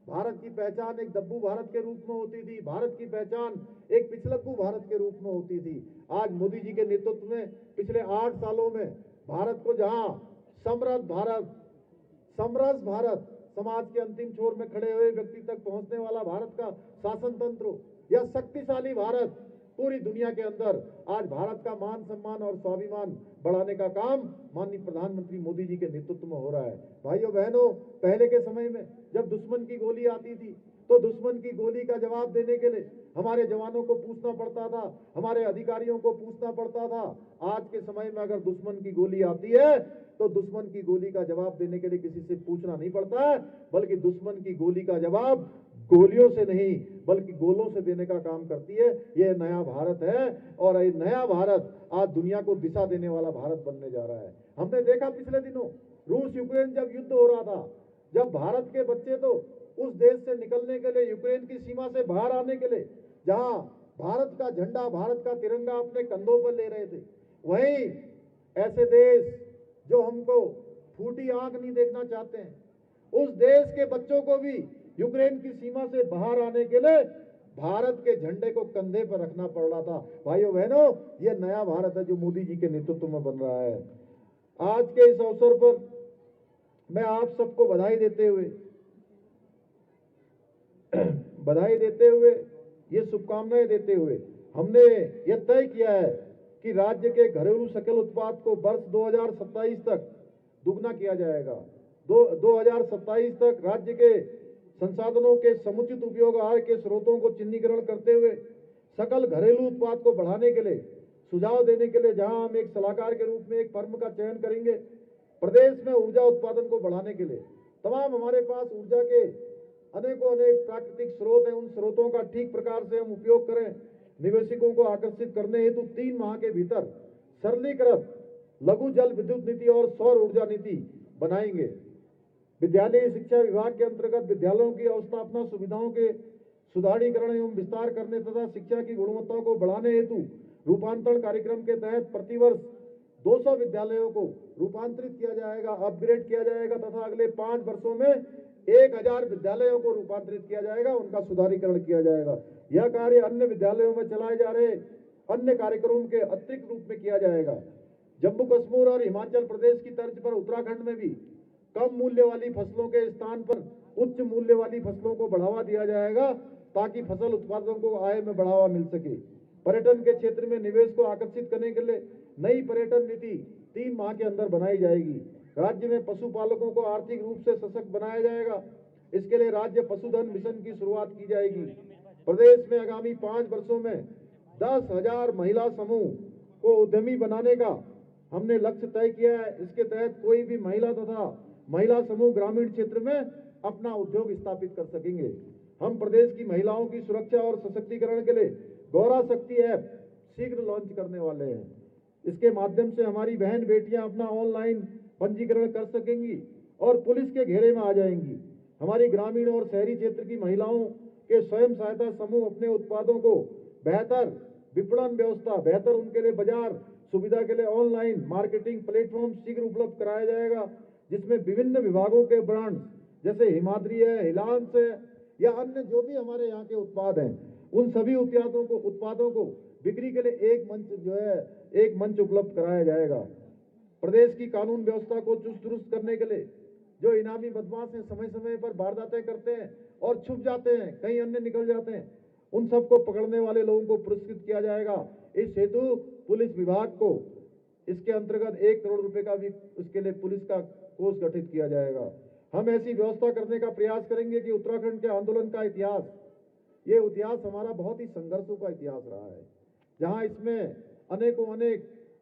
भारत की पहचान एक दब्बू भारत के रूप में होती थी, भारत की पहचान एक पिछलग्गू भारत के रूप में होती थी। आज मोदी जी के नेतृत्व में पिछले 8 सालों में भारत को जहां समरस भारत, समाज के अंतिम छोर में खड़े हुए व्यक्ति तक पहुंचने वाला भारत का शासन तंत्र, या शक्तिशाली भारत, पूरी दुनिया के अंदर आज भारत का मान सम्मान और स्वाभिमान बढ़ाने का काम माननीय प्रधानमंत्री मोदी जी के नेतृत्व में हो रहा है। भाइयों बहनों, पहले के समय में जब दुश्मन की गोली आती थी तो दुश्मन की गोली का जवाब देने के लिए हमारे जवानों को पूछना पड़ता था, हमारे अधिकारियों को पूछना पड़ता था। आज के समय में अगर दुश्मन की गोली आती है तो दुश्मन की गोली का जवाब देने के लिए किसी से पूछना नहीं पड़ता है, बल्कि दुश्मन की गोली का जवाब गोलियों से नहीं बल्कि गोलों से देने का काम करती है। ये नया भारत है और ये नया भारत आज दुनिया को दिशा देने वाला भारत बनने जा रहा है। हमने देखा पिछले दिनों रूस यूक्रेन जब युद्ध हो रहा था, जब भारत के बच्चे तो उस देश से निकलने के लिए, यूक्रेन की सीमा से बाहर आने के लिए, जहां भारत का झंडा, भारत का तिरंगा अपने कंधों पर ले रहे थे, वहीं ऐसे देश जो हमको फूटी आंख नहीं देखना चाहते हैं, उस देश के बच्चों को भी यूक्रेन की सीमा से बाहर आने के लिए भारत के झंडे को कंधे पर रखना पड़ रहा था। भाइयों बहनों, ये नया भारत है जो मोदी जी के नेतृत्व में बन रहा है। आज के इस अवसर पर मैं आप सबको बधाई देते हुए ये शुभकामनाएं देते हुए हमने ये तय किया है कि राज्य के घरेलू सकल उत्पाद को वर्ष 2027 तक दुगना किया जाएगा। 2027 तक राज्य के संसाधनों के समुचित उपयोग, आय के स्रोतों को चिन्हीकरण करते हुए सकल घरेलू उत्पाद को बढ़ाने के लिए सुझाव देने के लिए जहां हम एक सलाहकार के रूप में एक फर्म का चयन करेंगे, प्रदेश में ऊर्जा उत्पादन को बढ़ाने के लिए तमाम हमारे पास ऊर्जा के अनेक प्राकृतिक स्रोत हैं, उन स्रोतों का ठीक प्रकार से हम उपयोग करें। निवेशकों को आकर्षित करने हेतु 3 माह के भीतर सरलीकृत लघु जल विद्युत नीति और सौर ऊर्जा नीति बनाएंगे। विद्यालय शिक्षा विभाग के अंतर्गत विद्यालयों की अवस्थापना सुविधाओं के सुधारीकरण एवं विस्तार करने तथा शिक्षा की गुणवत्ता को बढ़ाने हेतु रूपांतरण कार्यक्रम के तहत प्रतिवर्ष 200 विद्यालयों को रूपांतरित किया जाएगा, अपग्रेड किया जाएगा तथा अगले 5 वर्षों में 1000 विद्यालयों को रूपांतरित किया जाएगा, उनका सुधारीकरण किया जाएगा। यह कार्य अन्य विद्यालयों में चलाए जा रहे अन्य कार्यक्रमों के अतिरिक्त रूप में किया जाएगा। जम्मू कश्मीर और हिमाचल प्रदेश की तर्ज पर उत्तराखंड में भी कम मूल्य वाली फसलों के स्थान पर उच्च मूल्य वाली फसलों को बढ़ावा दिया जाएगा ताकि फसल उत्पादकों को आय में बढ़ावा मिल सके। पर्यटन के क्षेत्र में निवेश को आकर्षित करने के लिए नई पर्यटन नीति 3 माह के अंदर बनाई जाएगी। राज्य में पशुपालकों को आर्थिक रूप से सशक्त बनाया जाएगा। इसके लिए राज्य पशुधन मिशन की शुरुआत की जाएगी। प्रदेश में आगामी 5 वर्षों में 10,000 महिला समूह को उद्यमी बनाने का हमने लक्ष्य तय किया है। इसके तहत कोई भी महिला तथा महिला समूह ग्रामीण क्षेत्र में अपना उद्योग स्थापित कर सकेंगे। हम प्रदेश की महिलाओं की सुरक्षा और सशक्तिकरण के लिए गौरा शक्ति ऐप शीघ्र लॉन्च करने वाले हैं। इसके माध्यम से हमारी बहन बेटियां अपना ऑनलाइन पंजीकरण कर सकेंगी और पुलिस के घेरे में आ जाएंगी। हमारी ग्रामीण और शहरी क्षेत्र की महिलाओं के स्वयं सहायता समूह अपने उत्पादों को बेहतर विपणन व्यवस्था, बेहतर उनके लिए बाजार सुविधा के लिए ऑनलाइन मार्केटिंग प्लेटफॉर्म शीघ्र उपलब्ध कराया जाएगा, जिसमें विभिन्न विभागों के ब्रांड जैसे हिमाद्री है, हिलांस है या अन्य जो भी हमारे यहाँ के उत्पाद हैं, उन सभी उत्पादों को बिक्री के लिए एक मंच उपलब्ध कराया जाएगा। प्रदेश की कानून व्यवस्था को चुस्त दुरुस्त करने के लिए जो इनामी बदमाश हैं, समय समय पर वारदातें करते हैं और छुप जाते हैं, कहीं अन्य निकल जाते हैं, उन सबको पकड़ने वाले लोगों को पुरस्कृत किया जाएगा। इस हेतु पुलिस विभाग को इसके अंतर्गत 1 करोड़ रुपए का भी उसके लिए पुलिस का कोष गठित किया जाएगा। हम ऐसी व्यवस्था करने का प्रयास करेंगे कि उत्तराखंड के आंदोलन का इतिहास, ये इतिहास हमारा बहुत ही संघर्षों का इतिहास रहा है, जहां इसमें अनेक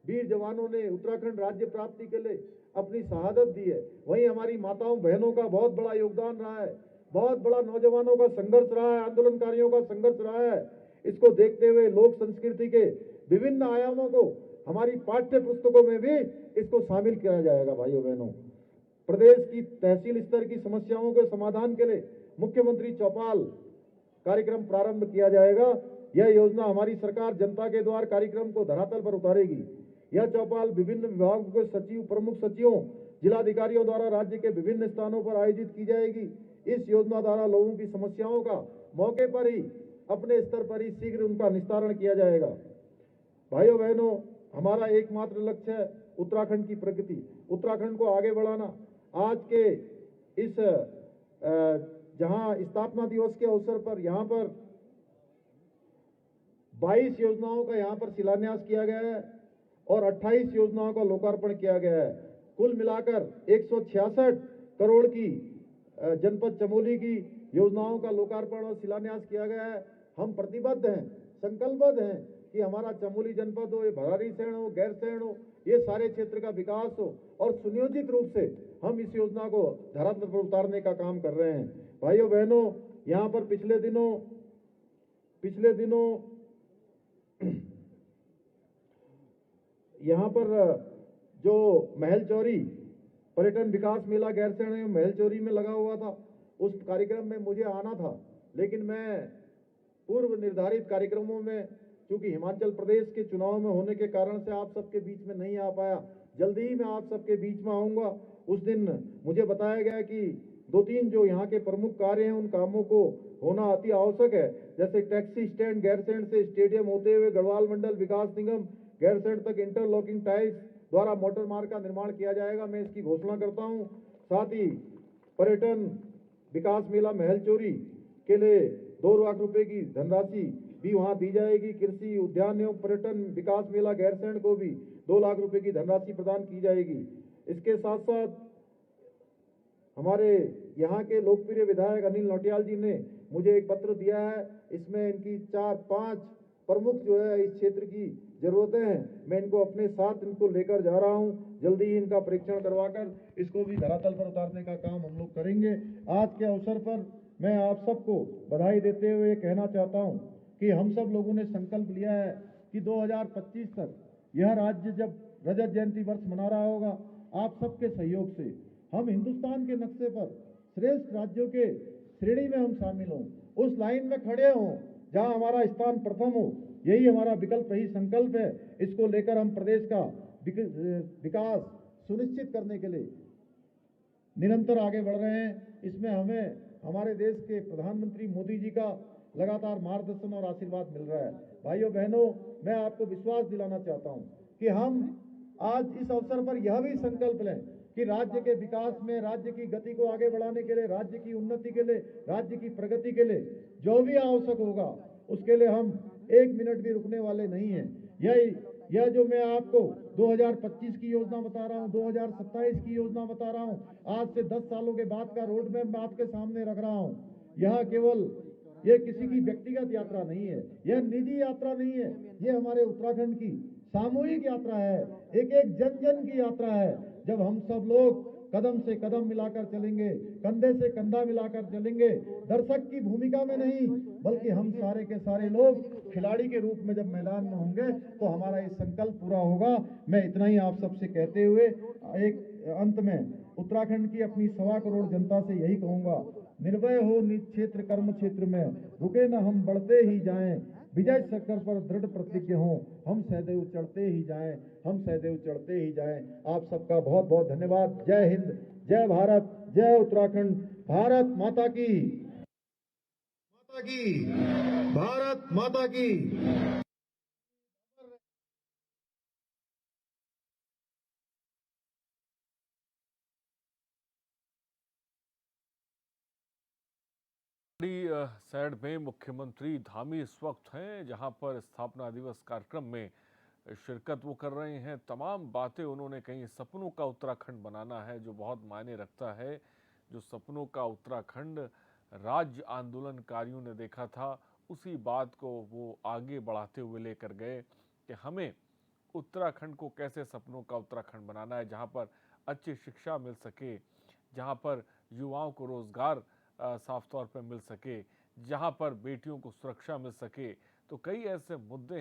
वीर जवानों ने उत्तराखंड राज्य प्राप्ति के लिए अपनी शहादत दी है। वहीं हमारी माताओं बहनों का बहुत बड़ा योगदान रहा है, बहुत बड़ा नौजवानों का संघर्ष रहा है, आंदोलनकारियों का संघर्ष रहा है। इसको देखते हुए लोक संस्कृति के विभिन्न आयामों को हमारी पाठ्य पुस्तकों में भी इसको शामिल किया जाएगा। भाइयों बहनों, प्रदेश की तहसील स्तर की समस्याओं के समाधान के लिए मुख्यमंत्री चौपाल कार्यक्रम प्रारंभ किया जाएगा। यह योजना हमारी सरकार जनता के द्वार कार्यक्रम को धरातल पर उतारेगी। यह चौपाल विभिन्न विभागों के सचिव, प्रमुख सचिवों, जिलाधिकारियों द्वारा राज्य के विभिन्न स्थानों पर आयोजित की जाएगी। इस योजना द्वारा लोगों की समस्याओं का मौके पर ही, अपने स्तर पर ही शीघ्र उनका निस्तारण किया जाएगा। भाइयों बहनों, हमारा एकमात्र लक्ष्य है उत्तराखंड की प्रगति, उत्तराखंड को आगे बढ़ाना। आज के इस जहां स्थापना दिवस के अवसर पर यहाँ पर 22 योजनाओं का यहाँ पर शिलान्यास किया गया है और 28 योजनाओं का लोकार्पण किया गया है। कुल मिलाकर 166 करोड़ की जनपद चमोली की योजनाओं का लोकार्पण और शिलान्यास किया गया है। हम प्रतिबद्ध हैं, संकल्पबद्ध हैं कि हमारा चमोली जनपद हो, ये भराड़ीसैंण हो, गैरसैंण हो, ये सारे क्षेत्र का विकास हो और सुनियोजित रूप से हम इस योजना को धरातल पर उतारने का काम कर रहे हैं। भाइयों बहनों, यहाँ पर पिछले दिनों यहाँ पर जो महल चौरी पर्यटन विकास मेला गैरसैंण में महल चौरी में लगा हुआ था, उस कार्यक्रम में मुझे आना था, लेकिन मैं पूर्व निर्धारित कार्यक्रमों में, चूंकि हिमाचल प्रदेश के चुनाव में होने के कारण से आप सबके बीच में नहीं आ पाया। जल्दी ही मैं आप सबके बीच में आऊंगा। उस दिन मुझे बताया गया कि 2-3 जो यहाँ के प्रमुख कार्य हैं, उन कामों को होना अति आवश्यक है। जैसे टैक्सी स्टैंड गैरसैंण से स्टेडियम होते हुए गढ़वाल मंडल विकास निगम गैरसैंण तक इंटरलॉकिंग टाइल्स द्वारा मोटर मार्ग का निर्माण किया जाएगा, मैं इसकी घोषणा करता हूं। साथ ही पर्यटन विकास मेला महल चौरी के लिए 2 लाख रुपए की धनराशि भी वहां दी जाएगी। कृषि उद्यान एवं पर्यटन विकास मेला गैरसैंण को भी 2 लाख रुपए की धनराशि प्रदान की जाएगी। इसके साथ साथ हमारे यहाँ के लोकप्रिय विधायक अनिल नौटियाल जी ने मुझे एक पत्र दिया है। इसमें इनकी 4-5 प्रमुख जो है इस क्षेत्र की जरूरतें हैं, मैं इनको अपने साथ इनको लेकर जा रहा हूं। जल्दी ही इनका परीक्षण करवाकर इसको भी धरातल पर उतारने का काम हम लोग करेंगे। आज के अवसर पर मैं आप सबको बधाई देते हुए कहना चाहता हूं कि हम सब लोगों ने संकल्प लिया है कि 2025 तक यह राज्य जब रजत जयंती वर्ष मना रहा होगा, आप सबके सहयोग से हम हिंदुस्तान के नक्शे पर श्रेष्ठ राज्यों के श्रेणी में हम शामिल हों, उस लाइन में खड़े हों जहां हमारा स्थान प्रथम हो। यही हमारा विकल्प रही संकल्प है। इसको लेकर हम प्रदेश का विकास सुनिश्चित करने के लिए निरंतर आगे बढ़ रहे हैं। इसमें हमें हमारे देश के प्रधानमंत्री मोदी जी का लगातार मार्गदर्शन और आशीर्वाद मिल रहा है। भाइयों बहनों, मैं आपको विश्वास दिलाना चाहता हूं कि हम आज इस अवसर पर यह भी संकल्प लें कि राज्य के विकास में, राज्य की गति को आगे बढ़ाने के लिए, राज्य की उन्नति के लिए, राज्य की प्रगति के लिए जो भी आवश्यक होगा, उसके लिए हम 1 मिनट भी रुकने वाले नहीं हैं। यह जो मैं आपको 2025 की योजना बता रहा हूं, 2027 की योजना बता रहा हूं, आज से 10 सालों के बाद का रोड मैप मैं आपके सामने रख रहा हूं। यह केवल ये किसी की व्यक्तिगत यात्रा नहीं है, यह निजी यात्रा नहीं है, ये हमारे उत्तराखंड की सामूहिक यात्रा है, एक एक जन जन की यात्रा है। जब हम सब लोग कदम से कदम मिलाकर चलेंगे, कंधे से कंधा मिलाकर चलेंगे, दर्शक की भूमिका में नहीं बल्कि हम सारे के सारे लोग खिलाड़ी के रूप में जब मैदान में होंगे तो हमारा ये संकल्प पूरा होगा। मैं इतना ही आप सबसे कहते हुए एक अंत में उत्तराखंड की अपनी 1.25 करोड़ जनता से यही कहूंगा, निर्भय हो निज क्षेत्र कर्म क्षेत्र में, रुके न हम बढ़ते ही जाएं, विजय शिखर पर दृढ़ प्रतिज्ञ हों, हम सहदेव चढ़ते ही जाएं, हम सहदेव चढ़ते ही जाएं। आप सबका बहुत बहुत धन्यवाद। जय हिंद, जय भारत, जय उत्तराखंड। भारत माता की, माता की, भारत माता की। सैड में मुख्यमंत्री धामी इस वक्त हैं, जहां पर स्थापना दिवस कार्यक्रम में शिरकत वो कर रहे हैं। तमाम बातें उन्होंने कही। सपनों का उत्तराखंड बनाना है, जो बहुत मायने रखता है। जो सपनों का उत्तराखंड राज्य आंदोलनकारियों ने देखा था, उसी बात को वो आगे बढ़ाते हुए लेकर गए कि हमें उत्तराखंड को कैसे सपनों का उत्तराखंड बनाना है, जहाँ पर अच्छी शिक्षा मिल सके, जहाँ पर युवाओं को रोजगार साफ तौर पर मिल सके, जहां पर बेटियों को सुरक्षा मिल सके। तो कई ऐसे मुद्दे